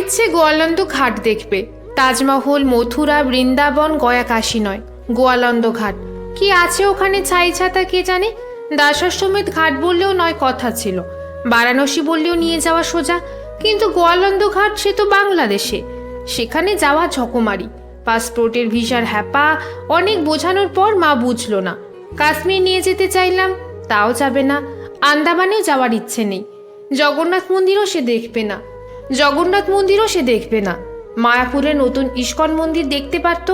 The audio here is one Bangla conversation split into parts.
ইচ্ছে গোয়ালন্দ ঘাট দেখবে। তাজমহল, মথুরা, বৃন্দাবন, গয়া, কাশী নয়, গোয়ালন্দ ঘাট। কি আছে ওখানে ছাই ছাতা কে জানে। দাসাশ্বমেধ ঘাট বললেও নয় কথা ছিল, বারাণসী বললেও নিয়ে যাওয়া সোজা, কিন্তু গোয়ালন্দ ঘাট সে তো বাংলাদেশে। সেখানে যাওয়া ঝকমারি, পাসপোর্টের ভিসার হ্যাপা, অনেক বোঝানোর পর মা বুঝলো না। কাশ্মীর নিয়ে যেতে চাইলাম, তাও যাবে না। আন্দামানেও যাওয়ার ইচ্ছে নেই। জগন্নাথ মন্দিরও সে দেখবে না। মায়াপুরে নতুন ইস্কন মন্দির দেখতে পারতো।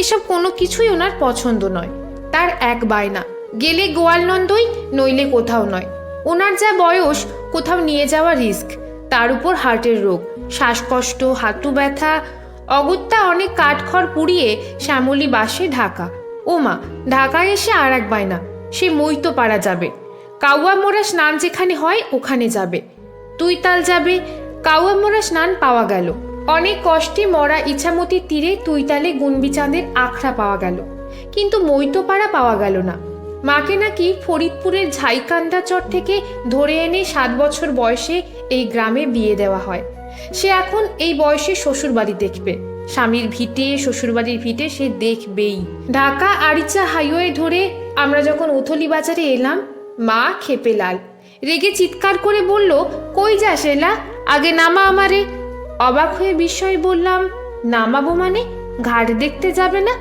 এসব কোনো কিছুই ওনার পছন্দ নয়। তার এক বায়না, গেলে গোয়ালন্দই, নইলে কোথাও নয়। ওনার যা বয়স, কোথাও নিয়ে যাওয়া রিস্ক। তার উপর হার্টের রোগ, শ্বাসকষ্ট, হাঁটু ব্যথা। অগত্যা অনেক কাঠখড় পুড়িয়ে শ্যামলী বাসে ঢাকা। ওমা, ঢাকায় এসে আর এক বায়না, সে মৈতপাড়া যাবে। কাউয়া মোড়া স্নান যেখানে হয় ওখানে যাবে। তুইতাল যাবে। কাউয়া মোড়া স্নান পাওয়া গেল। অনেক কষ্টে মরা ইছামতির তীরে তুইতালে গুনবিচাঁদের আখড়া পাওয়া গেল, কিন্তু মৈতপাড়া পাওয়া গেল না। মাকে নাকি ফরিদপুরের ঝাইকান্দা চর থেকে ধরে এনে 7 বছর বয়সে এই গ্রামে বিয়ে দেওয়া হয়। সে এখন এই বয়সে শ্বশুরবাড়ি দেখবে। স্বামীর ভিটে, শ্বশুরবাড়ির ভিটে সে দেখবেই। ঢাকা আরিচা হাইওয়ে ধরে আমরা যখন উথলি বাজারে এলাম, মা খেপে লাল, রেগে চিৎকার করে বলল, কই যাস এলা, আগে নামা আমারে। অবাক হয়ে বিস্ময়ে বললাম, নামাবো মানে? ঘাট দেখতে যাবে না?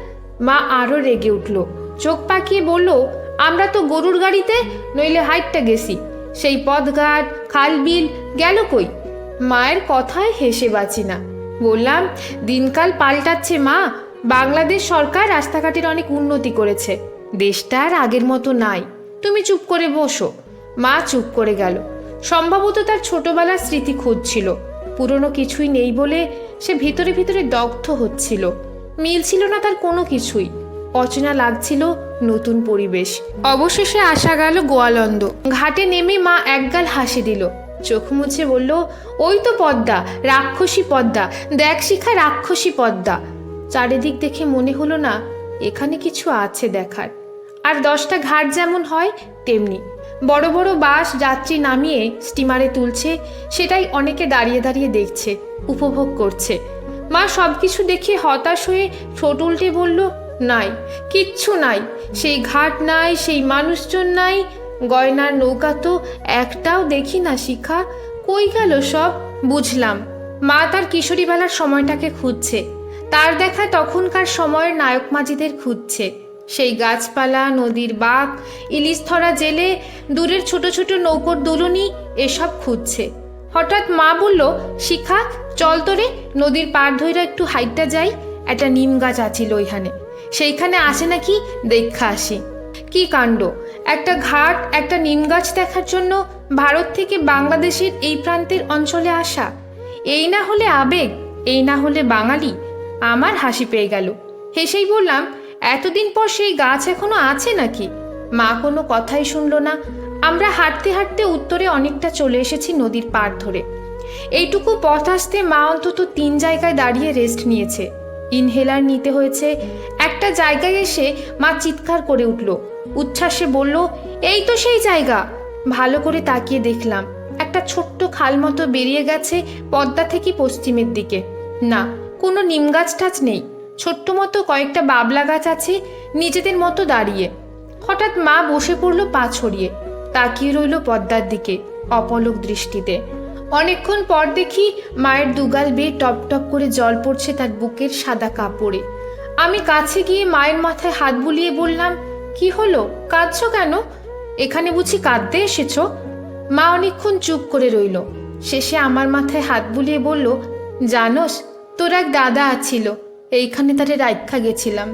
মা আরো রেগে উঠল, চোখ পাকিয়ে বলল, আমরা তো গরুর গাড়িতে, নইলে হাইটটা গেছি। সেই পথঘাট, খাল বিল গেল কই? মায়ের কথায় হেসে বাঁচি না। বললাম, দিনকাল পাল্টাচ্ছে মা। বাংলাদেশ সরকার রাস্তাঘাটের অনেক উন্নতি করেছে। দেশটা আর আগের মতো নাই। তুমি চুপ করে বসো। মা চুপ করে গেল। সম্ভবত তার ছোটবেলার স্মৃতি খুঁজছিল। পুরনো কিছুই নেই বলে সে ভিতরে ভিতরে দগ্ধ হচ্ছিল। মিলছিল না তার কোনো কিছুই। অচেনা লাগছিল নতুন পরিবেশ। অবশেষে আসা গেল গোয়ালন্দ ঘাটে। নেমে মা একগাল হাসি দিল, চোখ মুছে বলল, ওই তো পদ্মা, রাক্ষসী পদ্মা, দেখ শিখা, রাক্ষসী পদ্মা। চারিদিক দেখে মনে হলো না এখানে কিছু আছে দেখার। আর 10টা ঘাট যেমন হয় তেমনি। বড় বড় বাস যাত্রী নামিয়ে স্টিমারে তুলছে, সেটাই অনেকে দাঁড়িয়ে দাঁড়িয়ে দেখছে, উপভোগ করছে। মা সব কিছু দেখে হতাশ হয়ে ঠোঁট উল্টে বলল, নাই, কিচ্ছু নাই। সেই ঘাট নাই, সেই মানুষজন নাই, গয়নার নৌকা তো একটাও দেখি না শিখা, কই গেল সব? বুঝলাম, মা তার কিশোরীবেলার সময়টাকে খুঁজছে। তার দেখা তখনকার সময়ের নায়ক মাঝিদের খুঁজছে। সেই গাছপালা, নদীর বাঁক, ইলিশ ধরা জেলে, দূরের ছোট ছোট নৌকোর দুলুনি, এসব খুঁজছে। হঠাৎ মা বলল, শিখা চল তোরে, নদীর পার ধইরা একটু হাইটটা যাই। একটা নিম গাছ আছিল ওইখানে, সেইখানে আসে নাকি দেখা আসি। কি কাণ্ড! একটা ঘাট, একটা নিম গাছ দেখার জন্য ভারত থেকে বাংলাদেশের এই প্রান্তের অঞ্চলে আসা। এই না হলে আবেগ, এই না হলে বাঙালি। আমার হাসি পেয়ে গেল। হেসেই বললাম, এতদিন পর সেই গাছ এখনো আছে নাকি? মা কোনো কথাই শুনল না। আমরা হাঁটতে হাঁটতে উত্তরে অনেকটা চলে এসেছি নদীর পার ধরে। এইটুকু পথ আসতে মা অন্তত 3 জায়গায় দাঁড়িয়ে রেস্ট নিয়েছে। ইনহেলার নিতে হয়েছে। একটা জায়গায় এসে মা চিৎকার করে উঠল, উচ্ছ্বাসে বলল, এই তো সেই জায়গা। ভালো করে তাকিয়ে দেখলাম, একটা ছোট্ট খাল মতো বেরিয়ে গেছে পদ্মা থেকে পশ্চিমের দিকে। না, কোনো নিম গাছ টাছ নেই। ছোট্ট মতো কয়েকটা বাবলা গাছ আছে নিজেদের মতো দাঁড়িয়ে। হঠাৎ মা বসে পড়ল পা ছড়িয়ে, তাকিয়ে রইল পদ্মার দিকে অপলক দৃষ্টিতে। অনেকক্ষণ পর দেখি মায়ের দুগাল বেয়ে টপ টপ করে জল পড়ছে তার বুকের সাদা কাপড়ে। আমি কাছে গিয়ে মায়ের মাথায় হাত বুলিয়ে বললাম, কি হলো, কাঁদছো কেন? এখানে বুঝি কাঁদতে এসেছো? মা অনেকক্ষণ চুপ করে রইল। শেষে আমার মাথায় হাত বুলিয়ে বলল, জানোস, তোর এক দাদা আছিল, এইখানে তারে রাইখা গেছিলাম।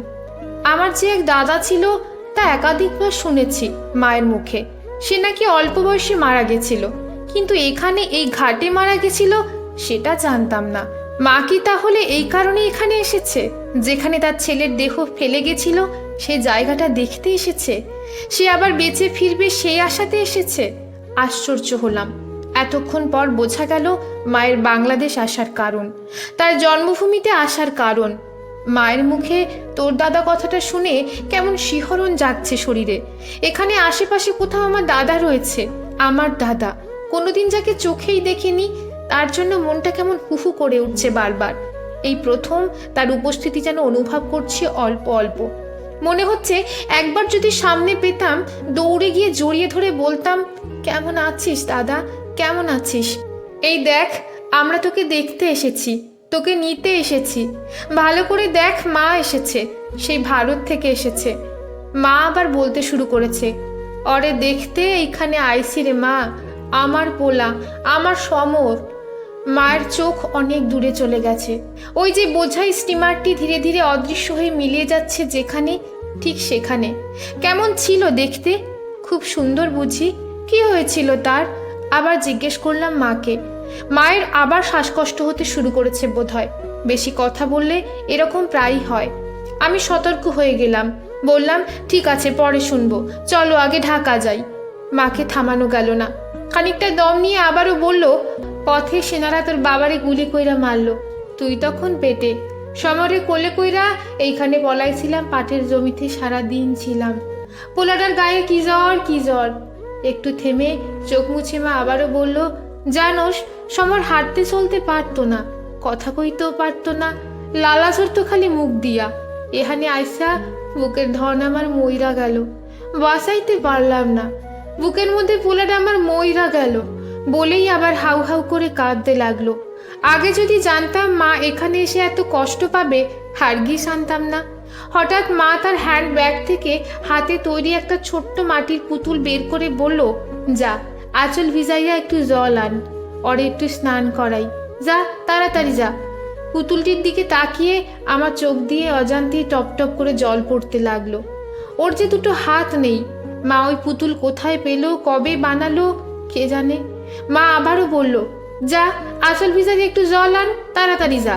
আমার যে এক দাদা ছিল তা একাধিকবার শুনেছি মায়ের মুখে। সে নাকি অল্প বয়সে মারা গেছিল, কিন্তু এখানে এই ঘাটে মারা গেছিল সেটা জানতাম না। মা কি তাহলে এই কারণে এখানে এসেছে? যেখানে তার ছেলের দেহ ফেলে গেছিল সে জায়গাটা দেখতে এসেছে? সে আবার বেঁচে ফিরবে সেই আশাতে এসেছে? আশ্চর্য হলাম। এতক্ষণ পর বোঝা গেল মায়ের বাংলাদেশ আসার কারণ, তার জন্মভূমিতে আসার কারণ। মায়ের মুখে তোর দাদা কথাটা শুনে কেমন শিহরণ জাগছে শরীরে। এখানে আশেপাশে কোথাও আমার দাদা রয়েছে, আমার দাদা, কোনোদিন যাকে চোখেই দেখিনি, তার জন্য মনটা কেমন হুহু করে উঠছে বারবার। এই প্রথম তার উপস্থিতি যেন অনুভব করছি অল্প অল্প। মনে হচ্ছে একবার যদি সামনে পেতাম দৌড়ে গিয়ে জড়িয়ে ধরে বলতাম, কেমন আছিস দাদা, কেমন আছিস? এই দেখ, আমরা তোকে দেখতে এসেছি, তোকে নিতে এসেছি। ভালো করে দেখ, মা এসেছে, সেই ভারত থেকে এসেছে। মা আবার বলতে শুরু করেছে, অরে দেখতে এইখানে আইসি রে মা, আমার পোলা, আমার সমর। মায়ের চোখ অনেক দূরে চলে গেছে। ওই যে বোঝাই স্টিমারটি ধীরে ধীরে অদৃশ্য হয়ে মিলিয়ে যাচ্ছে যেখানে, ঠিক সেখানে। কেমন ছিল দেখতে? খুব সুন্দর বুঝি? কি হয়েছিল তার? আবার জিজ্ঞেস করলাম মাকে। মায়ের আবার শ্বাসকষ্ট হতে শুরু করেছে বোধহয়। বেশি কথা বললে এরকম প্রায়ই হয়। আমি সতর্ক হয়ে গেলাম, বললাম ঠিক আছে, পরে শুনবো, চলো আগে ঢাকা যাই। মাকে থামানো গেল না। খানিকটা দম নিয়ে আবারও বলল, পথে সেনারা তোর বাবারে গুলি কইরা মারলো, তুই তখন পেটে। সমরে কোলে কইরা এইখানে পলাইছিলাম, পাটের জমিতে সারা দিন ছিলাম। পোলাটার গায়ে কি জ্বর কি জ্বর। একটু থেমে চোখ মুছে মা আবারও বলল, জানোস সমর হাঁটতে চলতে পারতো না, কথা কইতেও পারতো না, লালা ঝরতো খালি মুখ দিয়া। এখানে আইসা বুকের ধন আমার মইরা গেল, বাঁচাইতে পারলাম না। বুকের মধ্যে পোলাটা আমার মইরা গেল বলেই আবার হাউ হাউ করে কাঁদতে লাগলো। আগে যদি জানতাম মা এখানে এসে এত কষ্ট পাবে, হারগিস আনতাম না। হঠাৎ মা তার হ্যান্ড ব্যাগ থেকে হাতে তৈরি একটা ছোট্ট মাটির পুতুল বের করে বলল, যা আঁচল ভিজাইয়া একটু জল আন, ওরে একটু স্নান করাই, যা তাড়াতাড়ি যা। পুতুলটির দিকে তাকিয়ে আমার চোখ দিয়ে অজান্তেই টপ টপ করে জল পড়তে লাগলো। ওর যে দুটো হাত নেই, মা ওই পুতুল কোথায় পেল, কবে বানালো কে জানে। মা আবারও বলল, যা আঁচল ভিজাইয়া একটু জল আন, তাড়াতাড়ি যা।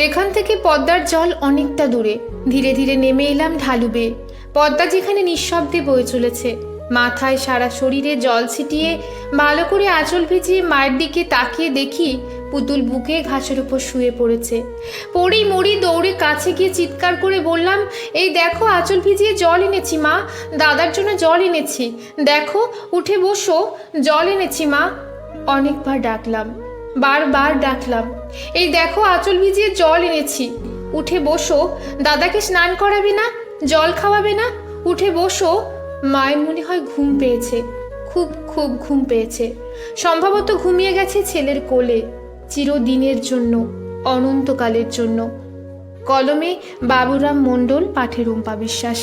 এখান থেকে পদ্মার জল অনেকটা দূরে। ধীরে ধীরে নেমে এলাম ঢালু বেয়ে। পদ্মা যেখানে নিঃশব্দে বয়ে চলেছে, মাথায় সারা শরীরে জল ছিটিয়ে ভালো করে আঁচল ভিজিয়ে মায়ের দিকে তাকিয়ে দেখি পুতুল বুকে ঘাসের উপর শুয়ে পড়েছে। পড়ি মরি দৌড়ে কাছে গিয়ে চিৎকার করে বললাম, এই দেখো আঁচল ভিজিয়ে জল এনেছি মা, দাদার জন্য জল এনেছি, দেখো উঠে বসো, জল এনেছি মা। অনেকবার ডাকলাম, বারবার ডাকলাম, এই দেখো আঁচল ভিজিয়ে জল এনেছি, উঠে বসো, দাদাকে স্নান করাবে না, জল খাওয়াবে না, উঠে বসো। মায়ের মনে হয় ঘুম পেয়েছে, খুব খুব ঘুম পেয়েছে। সম্ভবত ঘুমিয়ে গেছে ছেলের কোলে, চিরদিনের জন্য, অনন্তকালের জন্য। কলমে বাবুরাম মণ্ডল, পাঠে রুম্পা বিশ্বাস।